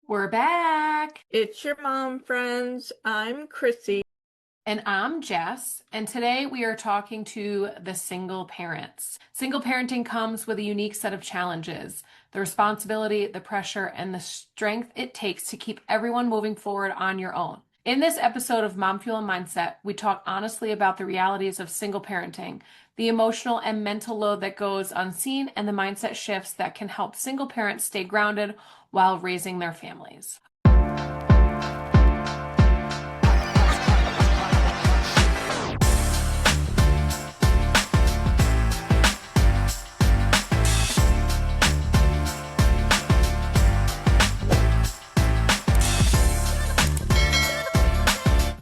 We're back. It's your mom, friends. I'm Chrissy. And I'm Jess. And today we are talking to the single parents. Single parenting comes with a unique set of challenges, the responsibility, the pressure, and the strength it takes to keep everyone moving forward on your own. In this episode of MomFuel and Mindset, we talk honestly about the realities of single parenting, the emotional and mental load that goes unseen, and the mindset shifts that can help single parents stay grounded while raising their families.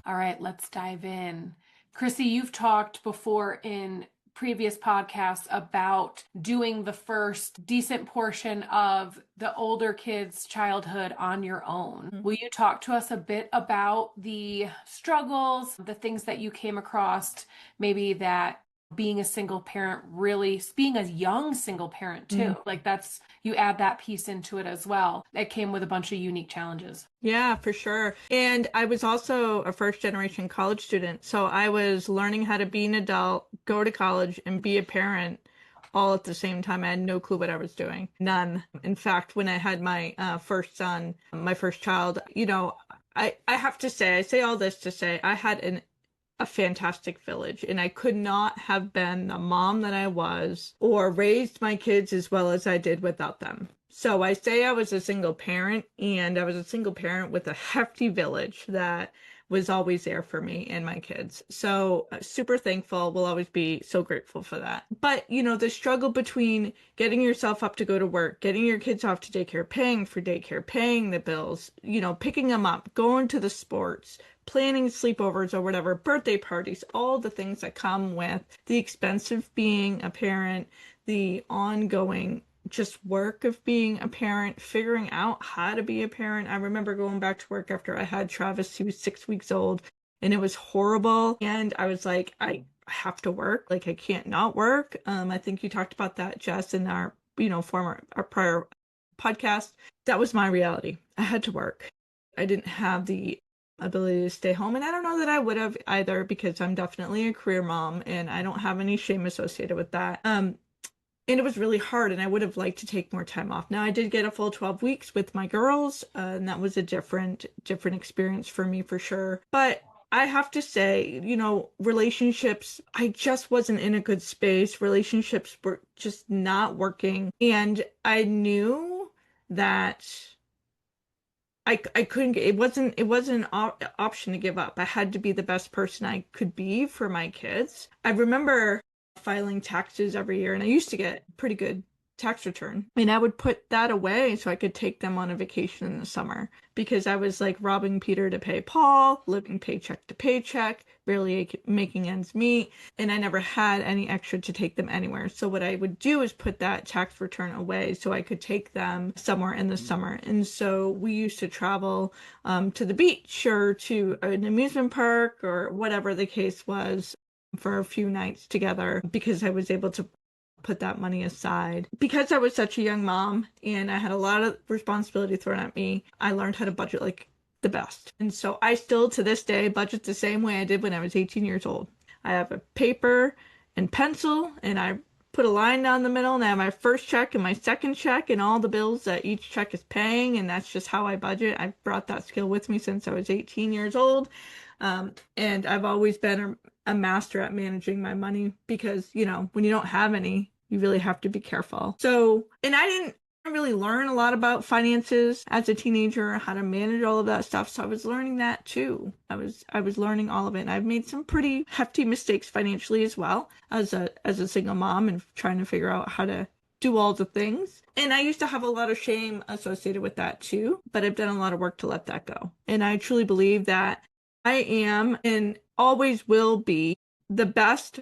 All right, let's dive in. Chrissy, you've talked before in previous podcasts about doing the first decent portion of the older kids' childhood on your own. Will you talk to us a bit about the struggles, the things that you came across, maybe that being a single parent, really being a young single parent too, like you add that piece into it as well. It came with a bunch of unique challenges. Yeah, for sure. And I was also a first generation college student. So I was learning how to be an adult, go to college, and be a parent all at the same time. I had no clue what I was doing. None. In fact, when I had my first son, my first child, I have to say, I say all this to say I had a fantastic village, and I could not have been the mom that I was or raised my kids as well as I did without them. So I say I was a single parent, and I was a single parent with a hefty village that was always there for me and my kids. So super thankful. Will always be so grateful for that. But, the struggle between getting yourself up to go to work, getting your kids off to daycare, paying for daycare, paying the bills, picking them up, going to the sports, planning sleepovers or whatever, birthday parties, all the things that come with the expense of being a parent, the ongoing just work of being a parent, figuring out how to be a parent. I remember going back to work after I had Travis. He was 6 weeks old, and it was horrible. And I was like, I have to work. Like, I can't not work. I think you talked about that, Jess, in our prior podcast. That was my reality. I had to work. I didn't have the ability to stay home, and I don't know that I would have either, because I'm definitely a career mom and I don't have any shame associated with that. And it was really hard, and I would have liked to take more time off. Now, I did get a full 12 weeks with my girls, and that was a different experience for me for sure. But I have to say, relationships, I just wasn't in a good space. Relationships were just not working, and I knew that I couldn't, it wasn't an option to give up. I had to be the best person I could be for my kids. I remember filing taxes every year, and I used to get pretty good tax return, and I would put that away so I could take them on a vacation in the summer, because I was like robbing Peter to pay Paul, living paycheck to paycheck, barely making ends meet, and I never had any extra to take them anywhere. So what I would do is put that tax return away so I could take them somewhere in the summer. And so we used to travel to the beach or to an amusement park or whatever the case was for a few nights together, because I was able to put that money aside. Because I was such a young mom and I had a lot of responsibility thrown at me, I learned how to budget like the best. And so I still to this day budget the same way I did when I was 18 years old. I have a paper and pencil, and I put a line down the middle, and I have my first check and my second check and all the bills that each check is paying, and that's just how I budget. I've brought that skill with me since I was 18 years old. And I've always been a master at managing my money, because, when you don't have any, you really have to be careful. So, and I didn't really learn a lot about finances as a teenager, how to manage all of that stuff. So I was learning that too. I was learning all of it. And I've made some pretty hefty mistakes financially as well as a single mom, and trying to figure out how to do all the things. And I used to have a lot of shame associated with that too, but I've done a lot of work to let that go. And I truly believe that I am and always will be the best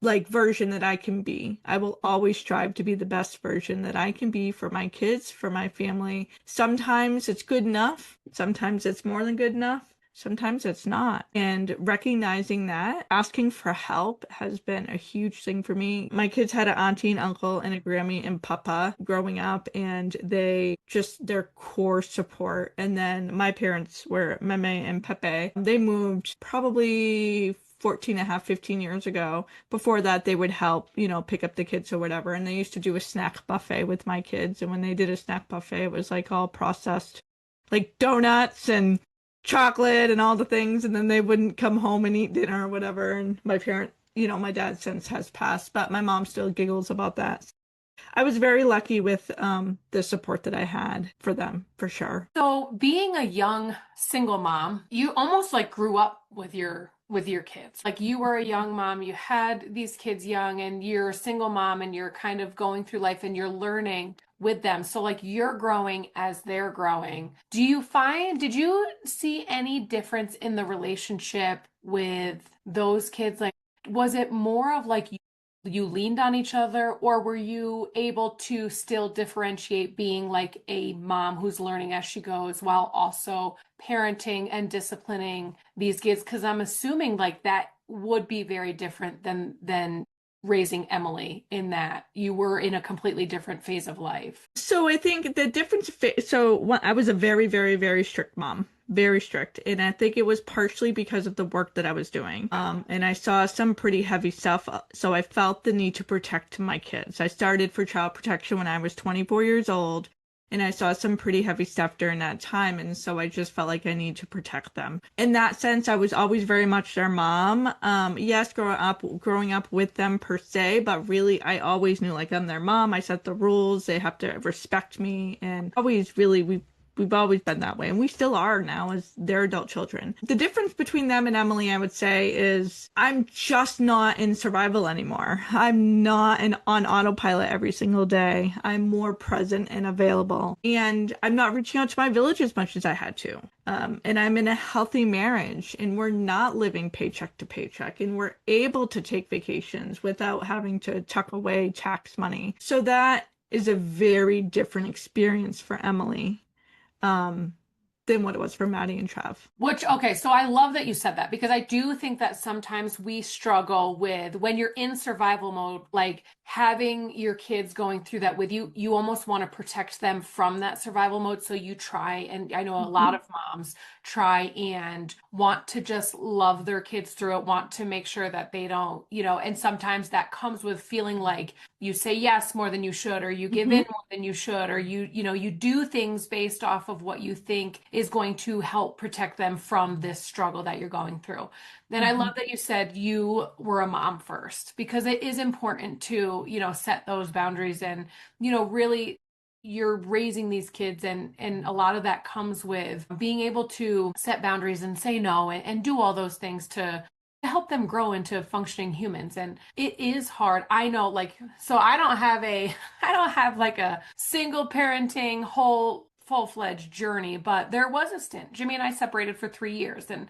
version that I can be. I will always strive to be the best version that I can be for my kids, for my family. Sometimes it's good enough. Sometimes it's more than good enough. Sometimes it's not. And recognizing that, asking for help has been a huge thing for me. My kids had an auntie and uncle and a Grammy and papa growing up, and they just their core support. And then my parents were Meme and Pepe. They moved probably 14 and a half, 15 years ago. Before that, they would help, pick up the kids or whatever. And they used to do a snack buffet with my kids. And when they did a snack buffet, it was like all processed, like donuts and chocolate and all the things. And then they wouldn't come home and eat dinner or whatever. And my dad since has passed, but my mom still giggles about that. I was very lucky with the support that I had for them, for sure. So being a young single mom, you almost like grew up with your kids. Like you were a young mom, you had these kids young, and you're a single mom and you're kind of going through life and you're learning with them. So like you're growing as they're growing. Did you see any difference in the relationship with those kids? Like was it more of like you leaned on each other, or were you able to still differentiate being like a mom who's learning as she goes while also parenting and disciplining these kids? Because I'm assuming like that would be very different than raising Emily, in that you were in a completely different phase of life. So I think the difference, I was a very, very, very strict mom, very strict. And I think it was partially because of the work that I was doing. And I saw some pretty heavy stuff. So I felt the need to protect my kids. I started for child protection when I was 24 years old. And I saw some pretty heavy stuff during that time. And so I just felt like I need to protect them. In that sense, I was always very much their mom. Yes, growing up with them per se, but really I always knew like I'm their mom. I set the rules. They have to respect me. And always really, we've always been that way, and we still are now as their adult children. The difference between them and Emily, I would say, is I'm just not in survival anymore. I'm not on autopilot every single day. I'm more present and available, and I'm not reaching out to my village as much as I had to. And I'm in a healthy marriage, and we're not living paycheck to paycheck, and we're able to take vacations without having to tuck away tax money. So that is a very different experience for Emily than what it was for Maddie and Trev. Okay, so I love that you said that, because I do think that sometimes we struggle with when you're in survival mode, like having your kids going through that with you, you almost want to protect them from that survival mode. So you try, and I know a lot of moms try and want to just love their kids through it, want to make sure that they don't, and sometimes that comes with feeling like you say yes more than you should, or you give in more than you should, or you do things based off of what you think is going to help protect them from this struggle that you're going through. Then I love that you said you were a mom first, because it is important to, set those boundaries, and, really you're raising these kids, and a lot of that comes with being able to set boundaries and say no, and do all those things to help them grow into functioning humans. And it is hard. I know, like, so I don't have I don't have like a single parenting whole full-fledged journey, but there was a stint. Jimmy and I separated for 3 years. And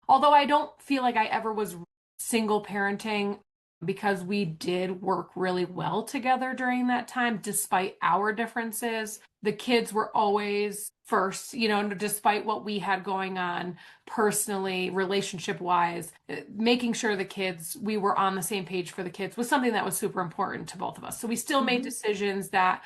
although I don't feel like I ever was single parenting, because we did work really well together during that time, despite our differences, the kids were always first, despite what we had going on personally, relationship wise, making sure we were on the same page for the kids was something that was super important to both of us. So we still made decisions that,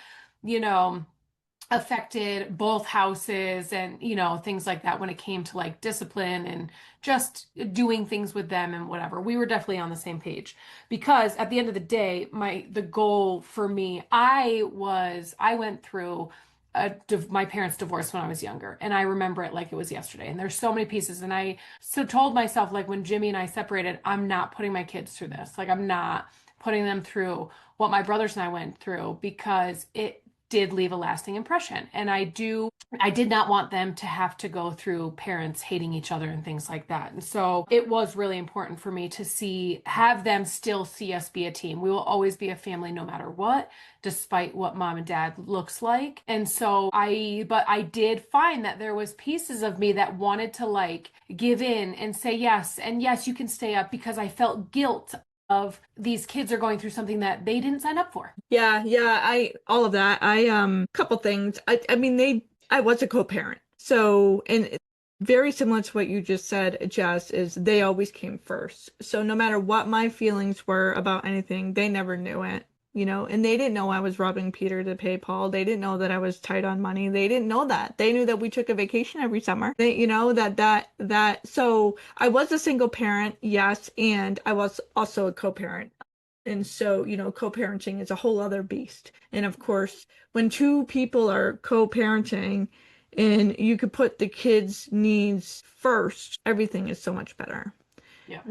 affected both houses, and things like that when it came to like discipline and just doing things with them and whatever. We were definitely on the same page, because at the end of the day, the goal for me, I went through my parents' divorce when I was younger, and I remember it like it was yesterday, and there's so many pieces. And I so told myself, like, when Jimmy and I separated, I'm not putting my kids through this. Like, I'm not putting them through what my brothers and I went through, because it did leave a lasting impression. And I did not want them to have to go through parents hating each other and things like that. And so it was really important for me to have them still see us be a team. We will always be a family no matter what, despite what mom and dad looks like. And so but I did find that there was pieces of me that wanted to like give in and say yes, and yes, you can stay up, because I felt guilt of these kids are going through something that they didn't sign up for. Yeah, all of that. Couple things. I mean, I was a co-parent. So, and Very similar to what you just said, Jess, is they always came first. So no matter what my feelings were about anything, they never knew it, and they didn't know I was robbing Peter to pay Paul. They didn't know that I was tight on money. They didn't know that. They knew that we took a vacation every summer. So I was a single parent, yes, and I was also a co-parent. And so, co-parenting is a whole other beast. And of course, when two people are co-parenting, and you could put the kids' needs first, everything is so much better. Yeah.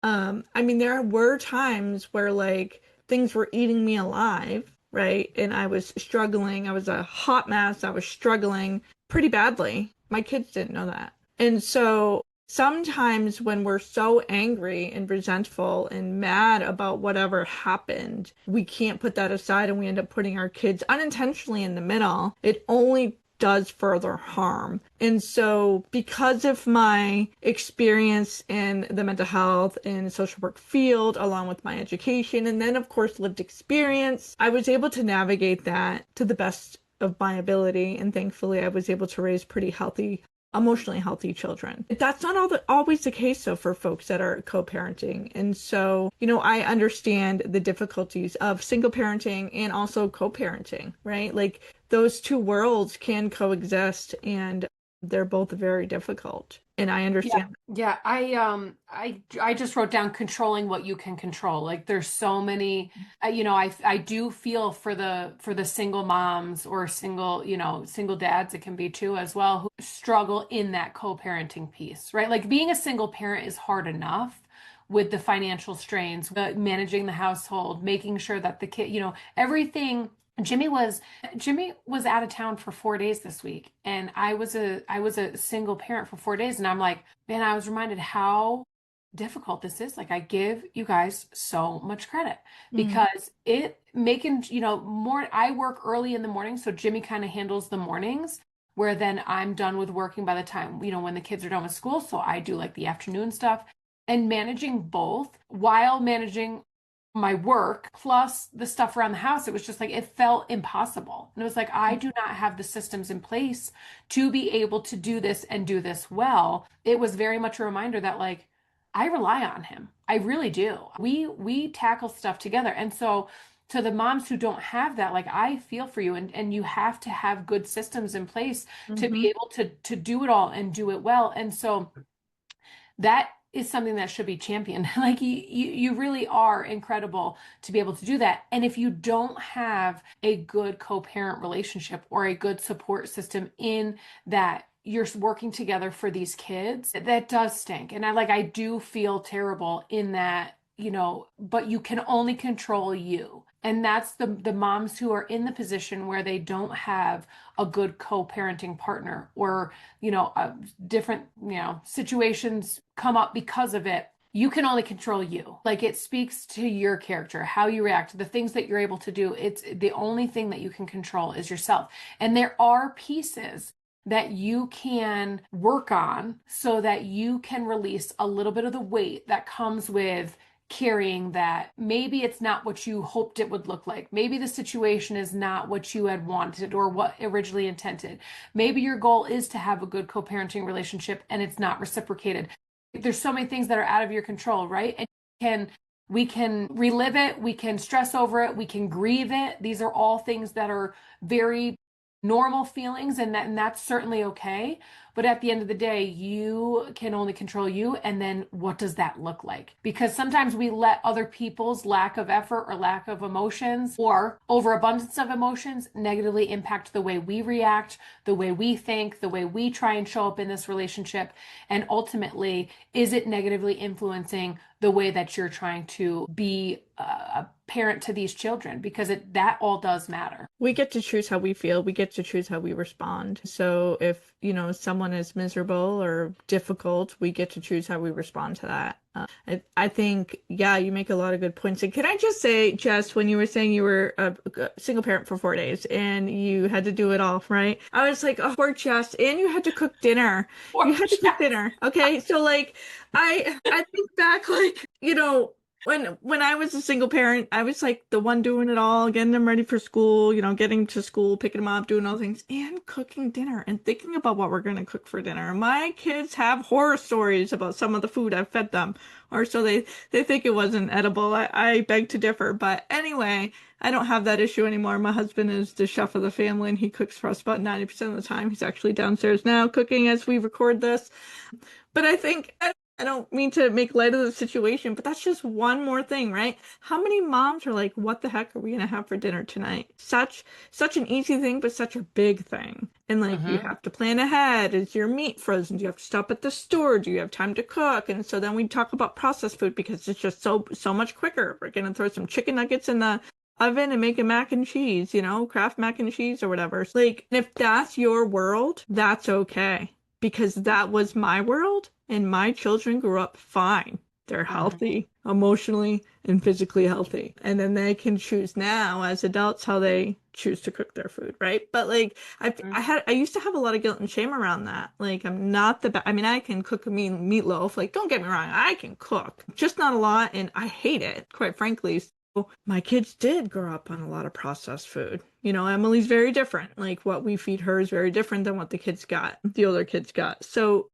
I mean, there were times where like things were eating me alive, right? And I was struggling. I was a hot mess. I was struggling pretty badly. My kids didn't know that. And so sometimes when we're so angry and resentful and mad about whatever happened, we can't put that aside and we end up putting our kids unintentionally in the middle. It only does further harm. And so because of my experience in the mental health and social work field, along with my education, and then of course lived experience, I was able to navigate that to the best of my ability. And thankfully I was able to raise pretty healthy, emotionally healthy children. That's not always the case, though, for folks that are co-parenting. And so, I understand the difficulties of single parenting and also co-parenting, right? Like those two worlds can coexist and they're both very difficult. And I Yeah. understand. Yeah. I just wrote down controlling what you can control. Like there's so many, I do feel for the single moms or single dads, it can be too as well, who struggle in that co-parenting piece, right? Like being a single parent is hard enough with the financial strains, managing the household, making sure that the kid, everything. Jimmy was Jimmy was out of town for 4 days this week, and I was a single parent for 4 days, and I'm like, man, I was reminded how difficult this is. Like I give you guys so much credit Mm, because it making, more I work early in the morning, so Jimmy kind of handles the mornings where then I'm done with working by the time, when the kids are done with school, so I do like the afternoon stuff and managing both while managing my work plus the stuff around the house. It was just like it felt impossible. And it was like, I do not have the systems in place to be able to do this and do this well. It was very much a reminder that like I rely on him. I really do. We tackle stuff together. And so to the moms who don't have that, like I feel for you, and you have to have good systems in place to mhm, be able to do it all and do it well. And so that is something that should be championed. Like you really are incredible to be able to do that. And if you don't have a good co-parent relationship or a good support system in that you're working together for these kids, that does stink. And I do feel terrible in that, but you can only control you. And that's the moms who are in the position where they don't have a good co-parenting partner, or different situations come up because of it. You can only control you. Like it speaks to your character, how you react, the things that you're able to do. It's the only thing that you can control is yourself. And there are pieces that you can work on so that you can release a little bit of the weight that comes with carrying that. Maybe it's not what you hoped it would look like. Maybe the situation is not what you had wanted or what originally intended. Maybe your goal is to have a good co-parenting relationship and it's not reciprocated. There's so many things that are out of your control, right? And we can relive it, we can stress over it, we can grieve it. These are all things that are very normal feelings, and that's certainly okay. But at the end of the day, you can only control you. And then what does that look like? Because sometimes we let other people's lack of effort or lack of emotions or overabundance of emotions negatively impact the way we react, the way we think, the way we try and show up in this relationship. And ultimately, is it negatively influencing the way that you're trying to be a parent to these children? Because that all does matter. We get to choose how we feel. We get to choose how we respond. So if, someone is miserable or difficult, we get to choose how we respond to that. I think, yeah, you make a lot of good points. And can I just say, Jess, when you were saying you were a single parent for 4 days and you had to do it all, right? I was like, oh, poor Jess, and you had to cook dinner. You Or had to cook dinner. Okay. So like, I think back, like, When I was a single parent, I was like the one doing it all, getting them ready for school, getting to school, picking them up, doing all things, and cooking dinner and thinking about what we're going to cook for dinner. My kids have horror stories about some of the food I've fed them, or so they think it wasn't edible. I beg to differ, but anyway, I don't have that issue anymore. My husband is the chef of the family, and he cooks for us about 90% of the time. He's actually downstairs now cooking as we record this. But I think I don't mean to make light of the situation, but that's just one more thing, right? How many moms are like, what the heck are we gonna have for dinner tonight? Such an easy thing, but such a big thing. And like you Hmm. have to plan ahead. Is your meat frozen? Do you have to stop at the store? Do you have time to cook? And so then we talk about processed food because it's just so much quicker. We're gonna throw some chicken nuggets in the oven and make a mac and cheese, Kraft mac and cheese or whatever. Like, if that's your world, that's okay because that was my world and my children grew up fine. They're Hmm. healthy, emotionally and physically healthy. And then they can choose now as adults how they choose to cook their food, right? But like I used to have a lot of guilt and shame around that. Like I'm not the best. I mean, I can cook a mean meatloaf. Like don't get me wrong, I can cook. Just not a lot and I hate it, quite frankly. So my kids did grow up on a lot of processed food. Emily's very different. Like what we feed her is very different than what the older kids got. So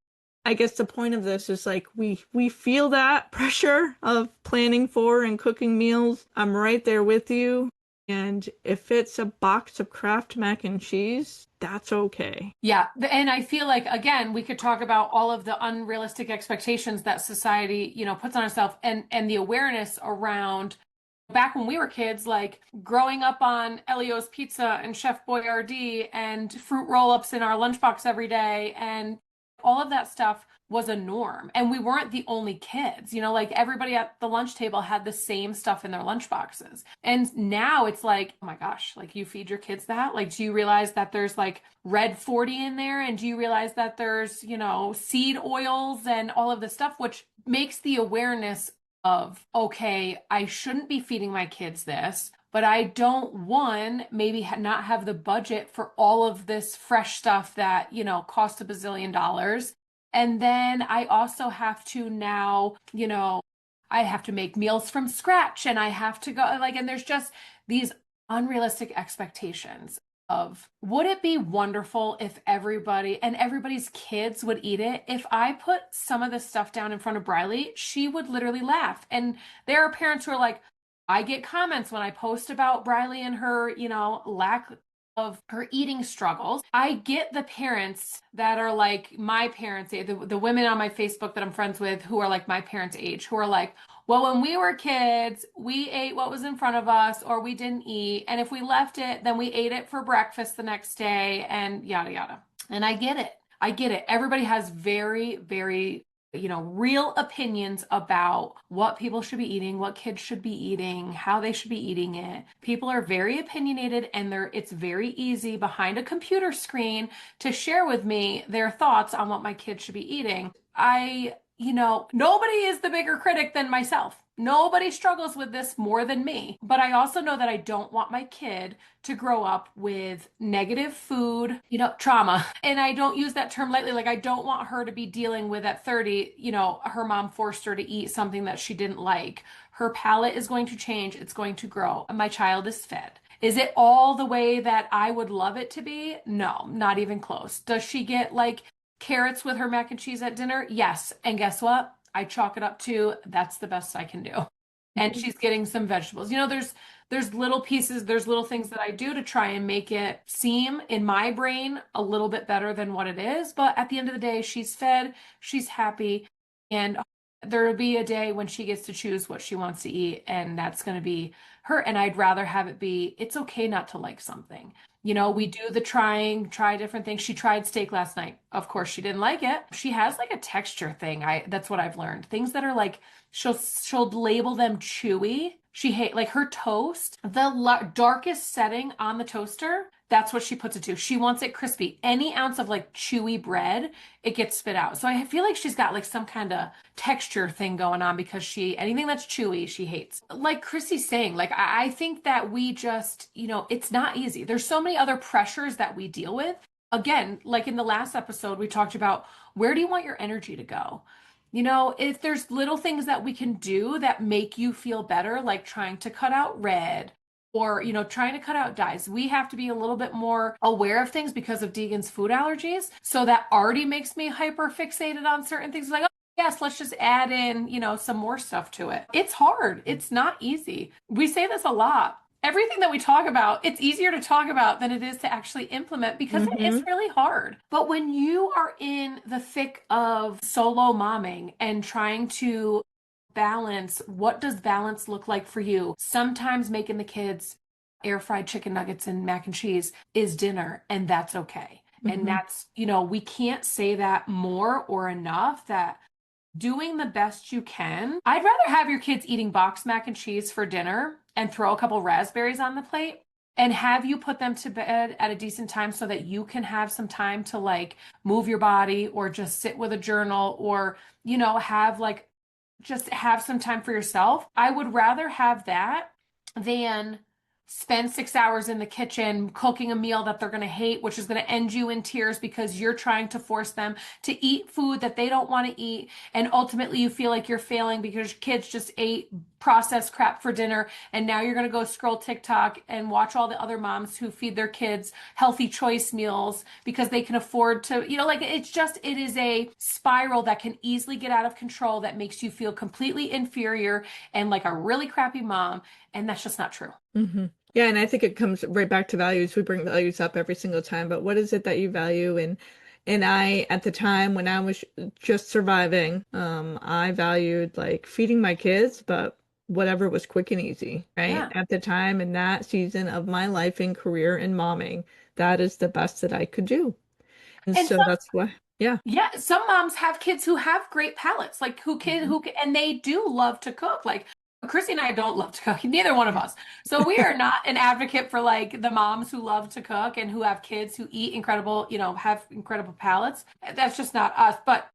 I guess the point of this is like we feel that pressure of planning for and cooking meals. I'm right there with you. And if it's a box of Kraft mac and cheese, that's okay. Yeah, and I feel like again, we could talk about all of the unrealistic expectations that society, puts on itself and the awareness around back when we were kids, like growing up on Elio's Pizza and Chef Boyardee and fruit roll-ups in our lunchbox every day and all of that stuff was a norm. And we weren't the only kids, like everybody at the lunch table had the same stuff in their lunchboxes. And now it's like, oh my gosh, like you feed your kids that? Like, do you realize that there's like red 40 in there? And do you realize that there's, seed oils and all of this stuff, which makes the awareness of, okay, I shouldn't be feeding my kids this, but I don't, one, maybe not have the budget for all of this fresh stuff that, cost a bazillion dollars. And then I also have to now, I have to make meals from scratch and I have to go like, and there's just these unrealistic expectations of would it be wonderful if everybody and everybody's kids would eat it? If I put some of this stuff down in front of Briley, she would literally laugh. And there are parents who are like, I get comments when I post about Briley and her, lack of her eating struggles. I get the parents that are like my parents, the women on my Facebook that I'm friends with who are like my parents' age, who are like, well, when we were kids, we ate what was in front of us or we didn't eat. And if we left it, then we ate it for breakfast the next day and yada, yada. And I get it. I get it. Everybody has very, very, real opinions about what people should be eating, what kids should be eating, how they should be eating it. People are very opinionated and it's very easy behind a computer screen to share with me their thoughts on what my kids should be eating. Nobody is the bigger critic than myself. Nobody struggles with this more than me. But I also know that I don't want my kid to grow up with negative food, trauma. And I don't use that term lightly. Like, I don't want her to be dealing with at 30, her mom forced her to eat something that she didn't like. Her palate is going to change, it's going to grow. My child is fed. Is it all the way that I would love it to be? No, not even close. Does she get like carrots with her mac and cheese at dinner? Yes. And guess what? I chalk it up to that's the best I can do. And she's getting some vegetables. There's little pieces, there's little things that I do to try and make it seem in my brain a little bit better than what it is. But at the end of the day, she's fed, she's happy, and there will be a day when she gets to choose what she wants to eat, and that's going to be her. And I'd rather have it be, it's okay not to like something. We do the try different things. She tried steak last night. Of course, she didn't like it. She has like a texture thing. That's what I've learned. Things that are like she'll label them chewy. She hate like her toast, the darkest setting on the toaster. That's what she puts it to. She wants it crispy. Any ounce of like chewy bread, it gets spit out. So I feel like she's got like some kind of texture thing going on because anything that's chewy, she hates. Like Chrissy's saying, like I think that we just, it's not easy. There's so many other pressures that we deal with. Again, like in the last episode, we talked about where do you want your energy to go? If there's little things that we can do that make you feel better, like trying to cut out red or, trying to cut out dyes, we have to be a little bit more aware of things because of Deegan's food allergies. So that already makes me hyper fixated on certain things. Like, oh, yes, let's just add in, some more stuff to it. It's hard. It's not easy. We say this a lot. Everything that we talk about, it's easier to talk about than it is to actually implement because it is Mm-hmm. really hard. But when you are in the thick of solo momming and trying to balance, what does balance look like for you? Sometimes making the kids air fried chicken nuggets and mac and cheese is dinner, and that's okay. And Mm-hmm. that's, we can't say that more or enough that doing the best you can. I'd rather have your kids eating boxed mac and cheese for dinner and throw a couple raspberries on the plate and have you put them to bed at a decent time so that you can have some time to like move your body or just sit with a journal or, have like just have some time for yourself. I would rather have that than spend 6 hours in the kitchen cooking a meal that they're going to hate, which is going to end you in tears because you're trying to force them to eat food that they don't want to eat. And ultimately, you feel like you're failing because your kids just ate processed crap for dinner. And now you're going to go scroll TikTok and watch all the other moms who feed their kids healthy choice meals because they can afford to, like it is a spiral that can easily get out of control that makes you feel completely inferior and like a really crappy mom. And that's just not true. Mm-hmm. Yeah, and I think it comes right back to values. We bring values up every single time, but what is it that you value? And I, at the time when I was just surviving, I valued like feeding my kids, but whatever was quick and easy, right? Yeah. At the time in that season of my life and career in momming, that is the best that I could do. And And so that's why, yeah. yeah, some moms have kids who have great palates, like Mhm. and they do love to cook. Like Chrissy and I don't love to cook, neither one of us. So we are not an advocate for like the moms who love to cook and who have kids who eat incredible, have incredible palates. That's just not us. But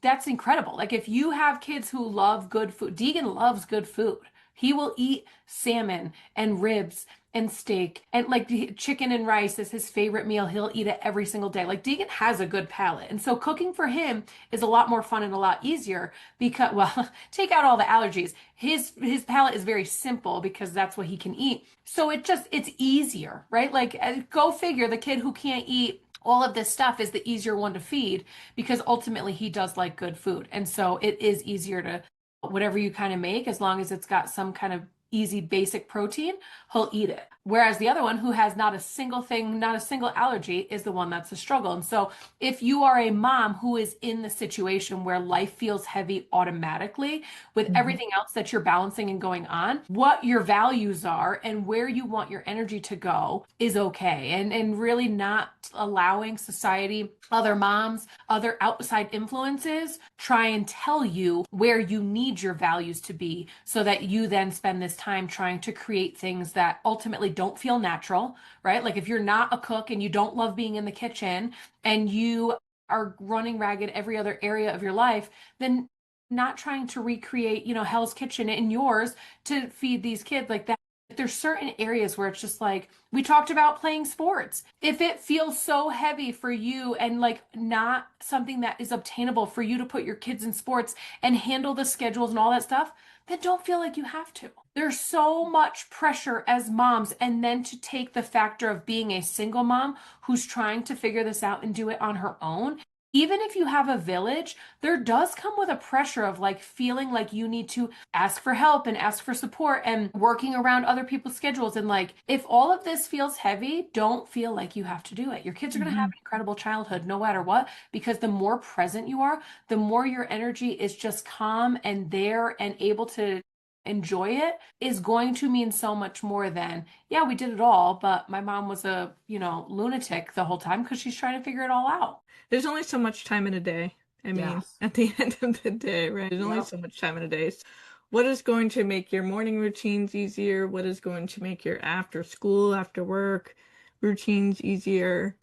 that's incredible. Like if you have kids who love good food, Deegan loves good food. He will eat salmon and ribs and steak and like chicken and rice is his favorite meal. He'll eat it every single day. Like Deegan has a good palate. And so cooking for him is a lot more fun and a lot easier because, well, take out all the allergies. His palate is very simple because that's what he can eat. So it's easier, right? Like go figure the kid who can't eat all of this stuff is the easier one to feed because ultimately he does like good food. And so it is easier to whatever you kind of make, as long as it's got some kind of easy basic protein, he'll eat it. Whereas the other one who has not a single thing, not a single allergy is the one that's a struggle. And so if you are a mom who is in the situation where life feels heavy automatically with Mhm. everything else that you're balancing and going on, what your values are and where you want your energy to go is okay. And really not allowing society, other moms, other outside influences try and tell you where you need your values to be so that you then spend this time trying to create things that ultimately don't feel natural, right? Like if you're not a cook and you don't love being in the kitchen and you are running ragged every other area of your life, then not trying to recreate, Hell's Kitchen in yours to feed these kids like that. There's certain areas where it's just like we talked about playing sports. If it feels so heavy for you and like not something that is obtainable for you to put your kids in sports and handle the schedules and all that stuff, then don't feel like you have to. There's so much pressure as moms, and then to take the factor of being a single mom who's trying to figure this out and do it on her own. Even if you have a village, there does come with a pressure of like feeling like you need to ask for help and ask for support and working around other people's schedules. And like, if all of this feels heavy, don't feel like you have to do it. Your kids are going to have Mhm. an incredible childhood no matter what, because the more present you are, the more your energy is just calm and there and able to enjoy it is going to mean so much more than, yeah, we did it all, but my mom was a, lunatic the whole time because she's trying to figure it all out. There's only so much time in a day. I mean, Yes. at the end of the day, right? There's only Yep. so much time in a day. So what is going to make your morning routines easier? What is going to make your after school, after work routines easier?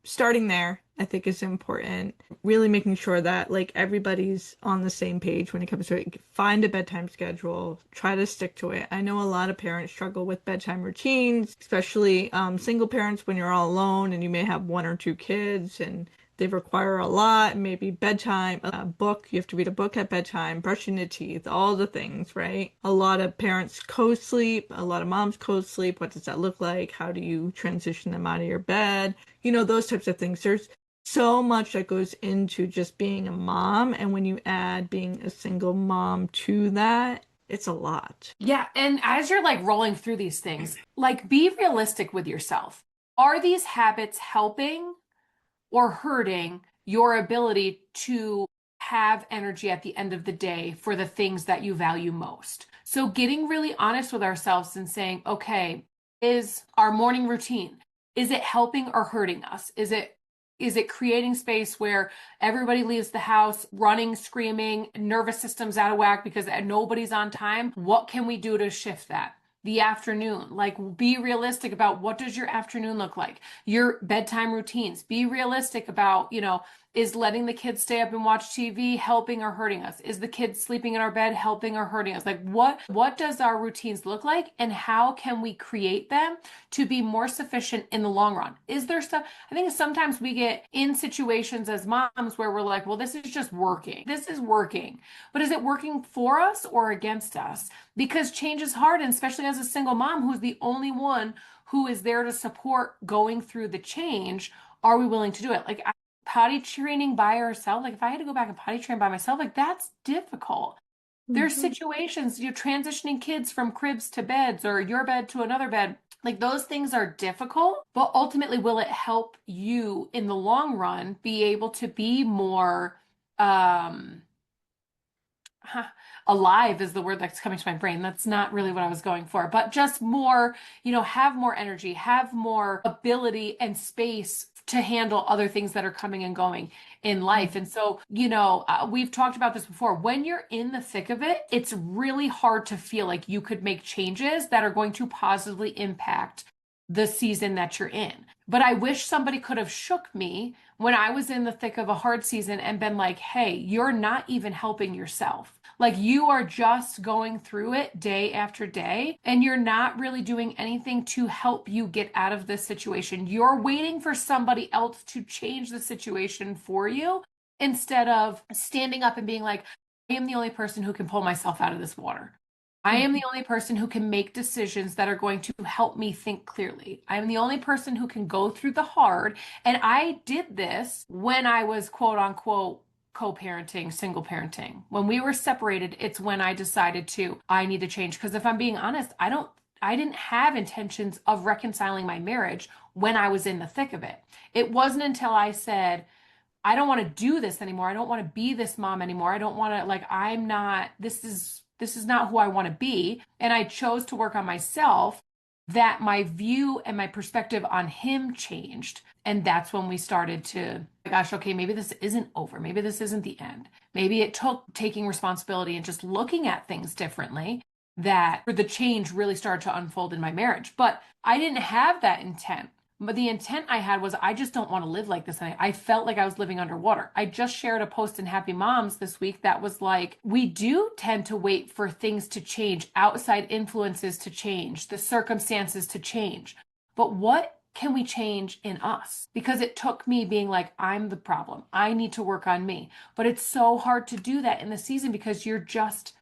Starting there, I think is important. Really making sure that like everybody's on the same page when it comes to it. Find a bedtime schedule, try to stick to it. I know a lot of parents struggle with bedtime routines, especially single parents when you're all alone and you may have one or two kids and They require a lot, maybe bedtime, a book, you have to read a book at bedtime, brushing your teeth, all the things, right? A lot of parents co-sleep, a lot of moms co-sleep. What does that look like? How do you transition them out of your bed? Those types of things. There's so much that goes into just being a mom. And when you add being a single mom to that, it's a lot. Yeah, and as you're like rolling through these things, like be realistic with yourself. Are these habits helping or hurting your ability to have energy at the end of the day for the things that you value most? So getting really honest with ourselves and saying, okay, is our morning routine, is it helping or hurting us? Is it creating space where everybody leaves the house running, screaming, nervous system's out of whack because nobody's on time? What can we do to shift that? The afternoon, like be realistic about what does your afternoon look like? Your bedtime routines. Be realistic about, is letting the kids stay up and watch TV helping or hurting us? Is the kids sleeping in our bed helping or hurting us? Like what does our routines look like and how can we create them to be more sufficient in the long run? Is there stuff? I think sometimes we get in situations as moms where we're like, well, this is just working. This is working. But is it working for us or against us? Because change is hard, and especially as a single mom who's the only one who is there to support going through the change, are we willing to do it? Like potty training by ourselves, like if I had to go back and potty train by myself, like that's difficult. There's Mhm. situations, you're transitioning kids from cribs to beds or your bed to another bed. Like those things are difficult, but ultimately, will it help you in the long run be able to be more um huh, alive is the word that's coming to my brain. That's not really what I was going for, but just more, have more energy, have more ability and space to handle other things that are coming and going in life. And so, we've talked about this before. When you're in the thick of it, it's really hard to feel like you could make changes that are going to positively impact the season that you're in. But I wish somebody could have shook me when I was in the thick of a hard season and been like, hey, you're not even helping yourself. Like you are just going through it day after day, and you're not really doing anything to help you get out of this situation. You're waiting for somebody else to change the situation for you instead of standing up and being like, I am the only person who can pull myself out of this water. I am the only person who can make decisions that are going to help me think clearly. I am the only person who can go through the hard. And I did this when I was quote unquote co-parenting, single parenting. When we were separated, it's when I decided I need to change. Because if I'm being honest, I didn't have intentions of reconciling my marriage when I was in the thick of it. It wasn't until I said, I don't want to do this anymore. I don't want to be this mom anymore. I don't want to like I'm not this is not who I want to be, and I chose to work on myself, that my view and my perspective on him changed. And that's when we started to, gosh, okay, maybe this isn't over. Maybe this isn't the end. Maybe it took taking responsibility and just looking at things differently that the change really started to unfold in my marriage. But I didn't have that intent. But the intent I had was I just don't want to live like this. And I felt like I was living underwater. I just shared a post in Happy Moms this week that was like, we do tend to wait for things to change, outside influences to change, the circumstances to change. But what can we change in us? Because it took me being like, I'm the problem. I need to work on me. But it's so hard to do that in the season because you're just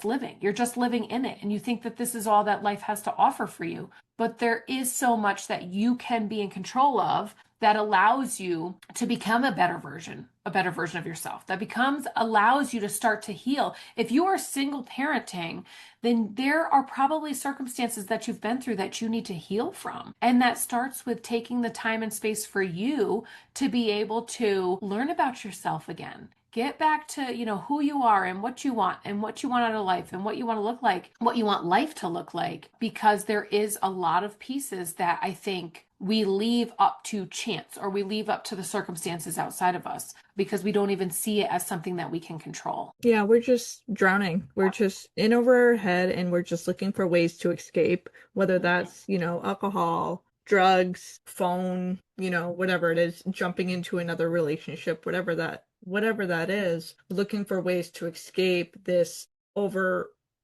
living. You're just living in it. And you think that this is all that life has to offer for you. But there is so much that you can be in control of that allows you to become a better version of yourself, that allows you to start to heal. If you are single parenting, then there are probably circumstances that you've been through that you need to heal from. And that starts with taking the time and space for you to be able to learn about yourself again. Get back to, who you are and what you want out of life and what you want to look like, what you want life to look like, because there is a lot of pieces that I think we leave up to chance or we leave up to the circumstances outside of us because we don't even see it as something that we can control. Yeah, we're just drowning. We're just in over our head and we're just looking for ways to escape, whether that's, alcohol, drugs, phone, whatever it is, jumping into another relationship, whatever that is, looking for ways to escape this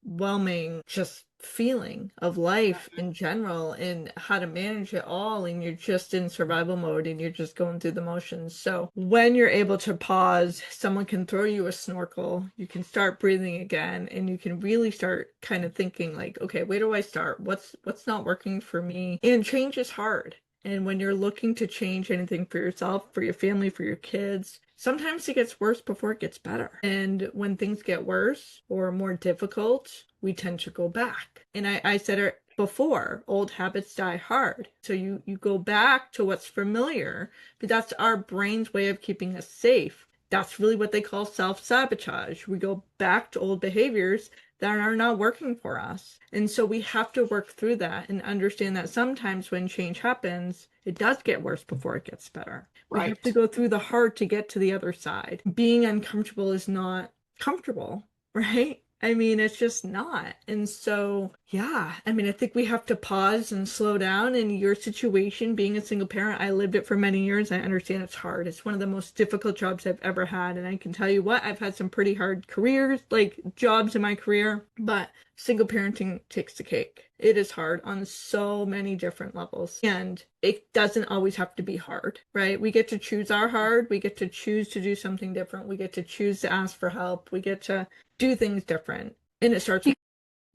overwhelming just feeling of life in general and how to manage it all, and you're just in survival mode and you're just going through the motions. So when you're able to pause, someone can throw you a snorkel, you can start breathing again, and you can really start kind of thinking like, okay, where do I start? What's not working for me? And change is hard. And when you're looking to change anything for yourself, for your family, for your kids, sometimes it gets worse before it gets better. And when things get worse or more difficult, we tend to go back. And I said it before, old habits die hard. So you go back to what's familiar, but that's our brain's way of keeping us safe. That's really what they call self-sabotage. We go back to old behaviors that are not working for us. And so we have to work through that and understand that sometimes when change happens, it does get worse before it gets better. We have to go through the hard to get to the other side. Being uncomfortable is not comfortable, right? I mean, it's just not. And so, yeah, I mean, I think we have to pause and slow down. In your situation, being a single parent, I lived it for many years. I understand it's hard. It's one of the most difficult jobs I've ever had. And I can tell you what, I've had some pretty hard careers, like jobs in my career, but single parenting takes the cake. It is hard on so many different levels, and it doesn't always have to be hard, right? We get to choose our hard. We get to choose to do something different. We get to choose to ask for help. We get to do things different. And it starts with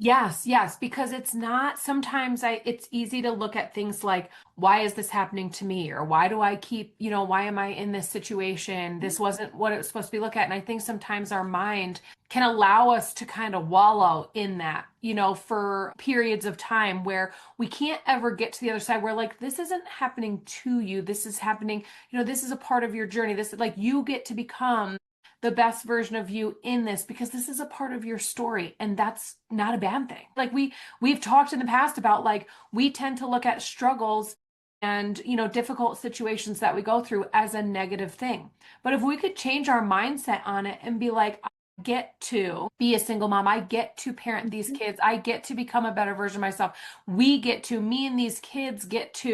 Yes, because it's not sometimes it's easy to look at things like, why is this happening to me? Or why do I keep, why am I in this situation? This wasn't what it was supposed to be looked at. And I think sometimes our mind can allow us to kind of wallow in that, for periods of time where we can't ever get to the other side where like, this isn't happening to you. This is happening, this is a part of your journey. This is like, you get to become the best version of you in this because this is a part of your story, and that's not a bad thing. Like we've talked in the past about like we tend to look at struggles and difficult situations that we go through as a negative thing. But if we could change our mindset on it and be like, I get to be a single mom, I get to parent these kids, I get to become a better version of myself, me and these kids get to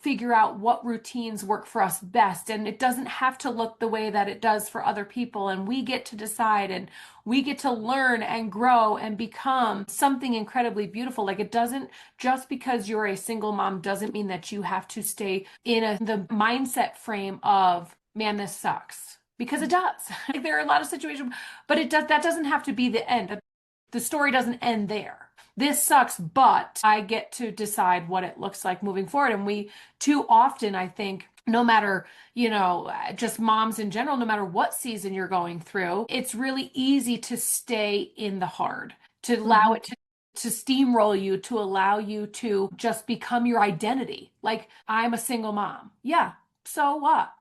figure out what routines work for us best. And it doesn't have to look the way that it does for other people. And we get to decide and we get to learn and grow and become something incredibly beautiful. Like it doesn't, just because you're a single mom doesn't mean that you have to stay in the mindset frame of, man, this sucks. Because it does. Like there are a lot of situations, but that doesn't have to be the end. The story doesn't end there. This sucks, but I get to decide what it looks like moving forward. And we too often, I think, no matter, just moms in general, no matter what season you're going through, it's really easy to stay in the hard, to allow it to steamroll you, to allow you to just become your identity. Like, I'm a single mom. Yeah, so what?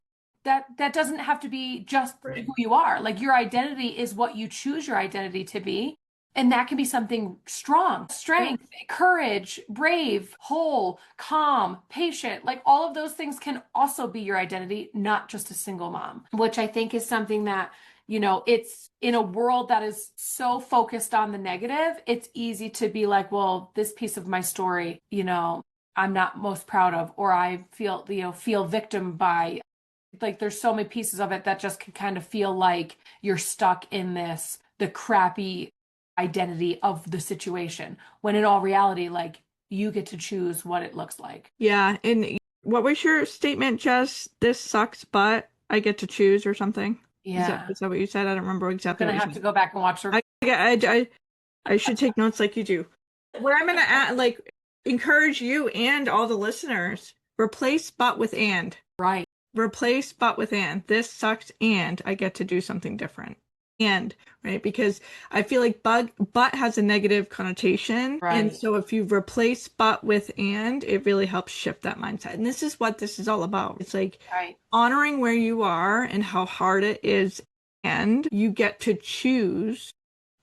That doesn't have to be just who you are. Like your identity is what you choose your identity to be. And that can be something strong, strength, courage, brave, whole, calm, patient. Like all of those things can also be your identity, not just a single mom, which I think is something that, it's in a world that is so focused on the negative, it's easy to be like, well, this piece of my story, I'm not most proud of, or I feel victim by. Like there's so many pieces of it that just can kind of feel like you're stuck in the crappy identity of the situation, when in all reality, like you get to choose what it looks like. Yeah. And what was your statement, Jess? This sucks, but I get to choose or something? Yeah. Is that what you said? I don't remember exactly I'm what gonna you have said. to go back and watch her. I should take notes like you do. What I'm gonna add, like, encourage you and all the listeners, replace but with and. Right. Replace but with and. This sucks and I get to do something different. And, right? Because I feel like but has a negative connotation. Right. And so if you replace but with and, it really helps shift that mindset. And this is what this is all about. It's like honoring where you are and how hard it is, and you get to choose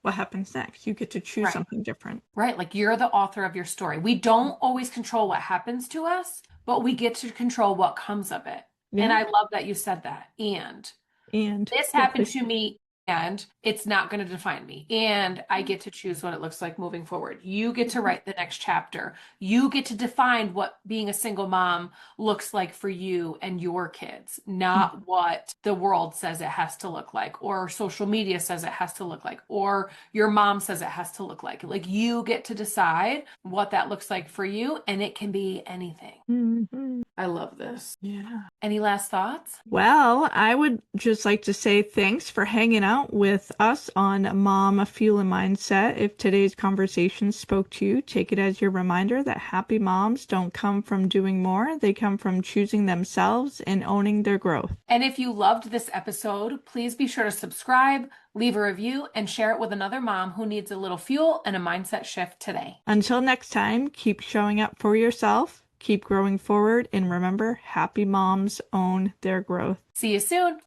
what happens next. You get to choose something different. Right. Like you're the author of your story. We don't always control what happens to us, but we get to control what comes of it. Yeah. And I love that you said that. And this happened to me and it's not going to define me. And I get to choose what it looks like moving forward. You get to write the next chapter. You get to define what being a single mom looks like for you and your kids, not what the world says it has to look like, or social media says it has to look like, or your mom says it has to look like. Like, you get to decide what that looks like for you, and it can be anything. Mm-hmm. I love this. Yeah. Any last thoughts? Well, I would just like to say thanks for hanging out with us on MomFuel and Mindset. If today's conversation spoke to you, take it as your reminder that happy moms don't come from doing more. They come from choosing themselves and owning their growth. And if you loved this episode, please be sure to subscribe, leave a review, and share it with another mom who needs a little fuel and a mindset shift today. Until next time, keep showing up for yourself, keep growing forward, and remember, happy moms own their growth. See you soon.